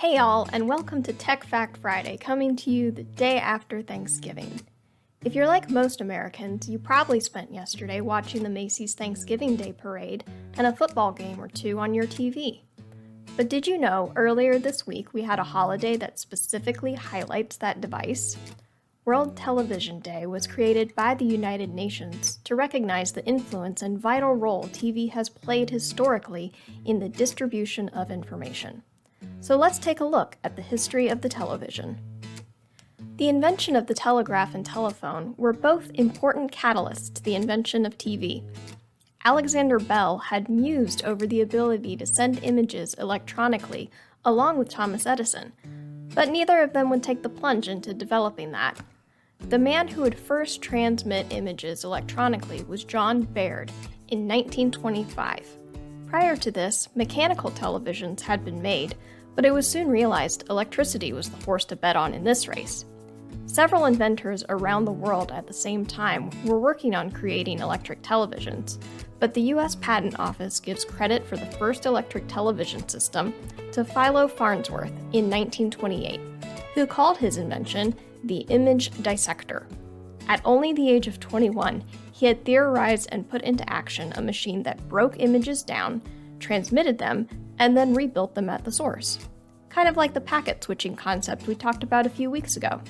Hey all, and welcome to Tech Fact Friday, coming to you the day after Thanksgiving. If you're like most Americans, you probably spent yesterday watching the Macy's Thanksgiving Day Parade and a football game or two on your TV. But did you know earlier this week we had a holiday that specifically highlights that device? World Television Day was created by the United Nations to recognize the influence and vital role TV has played historically in the distribution of information. So let's take a look at the history of the television. The invention of the telegraph and telephone were both important catalysts to the invention of TV. Alexander Bell had mused over the ability to send images electronically along with Thomas Edison, but neither of them would take the plunge into developing that. The man who would first transmit images electronically was John Baird in 1925. Prior to this, mechanical televisions had been made, but it was soon realized electricity was the horse to bet on in this race. Several inventors around the world at the same time were working on creating electric televisions, but the U.S. Patent Office gives credit for the first electric television system to Philo Farnsworth in 1928, who called his invention the image dissector. At only the age of 21, he had theorized and put into action a machine that broke images down, transmitted them, and then rebuilt them at the source. Kind of like the packet switching concept we talked about a few weeks ago.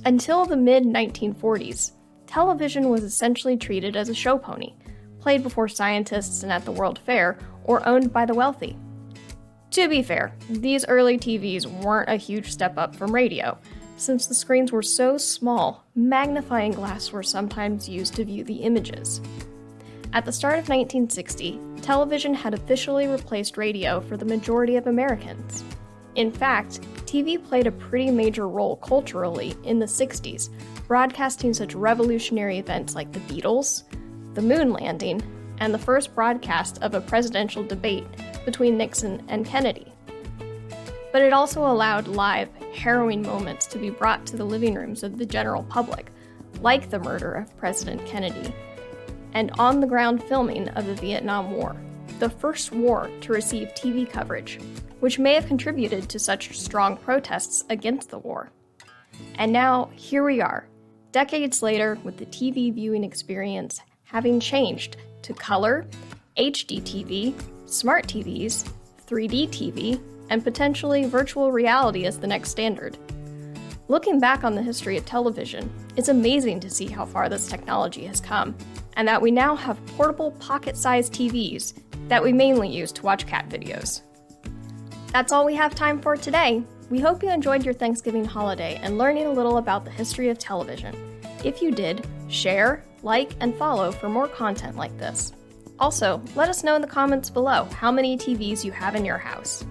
Until the mid-1940s, television was essentially treated as a show pony, played before scientists and at the World Fair, or owned by the wealthy. To be fair, these early TVs weren't a huge step up from radio. Since the screens were so small, magnifying glass were sometimes used to view the images. At the start of 1960, television had officially replaced radio for the majority of Americans. In fact, TV played a pretty major role culturally in the 60s, broadcasting such revolutionary events like the Beatles, the moon landing, and the first broadcast of a presidential debate between Nixon and Kennedy. But it also allowed live, harrowing moments to be brought to the living rooms of the general public, like the murder of President Kennedy, and on-the-ground filming of the Vietnam War, the first war to receive TV coverage, which may have contributed to such strong protests against the war. And now, here we are, decades later, with the TV viewing experience having changed to color, HD TV, smart TVs, 3D TV, and potentially virtual reality as the next standard. Looking back on the history of television, it's amazing to see how far this technology has come, and that we now have portable pocket-sized TVs that we mainly use to watch cat videos. That's all we have time for today. We hope you enjoyed your Thanksgiving holiday and learning a little about the history of television. If you did, share, like, and follow for more content like this. Also, let us know in the comments below how many TVs you have in your house.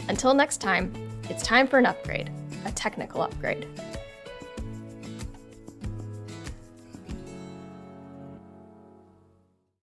Until next time, it's time for an upgrade, a technical upgrade.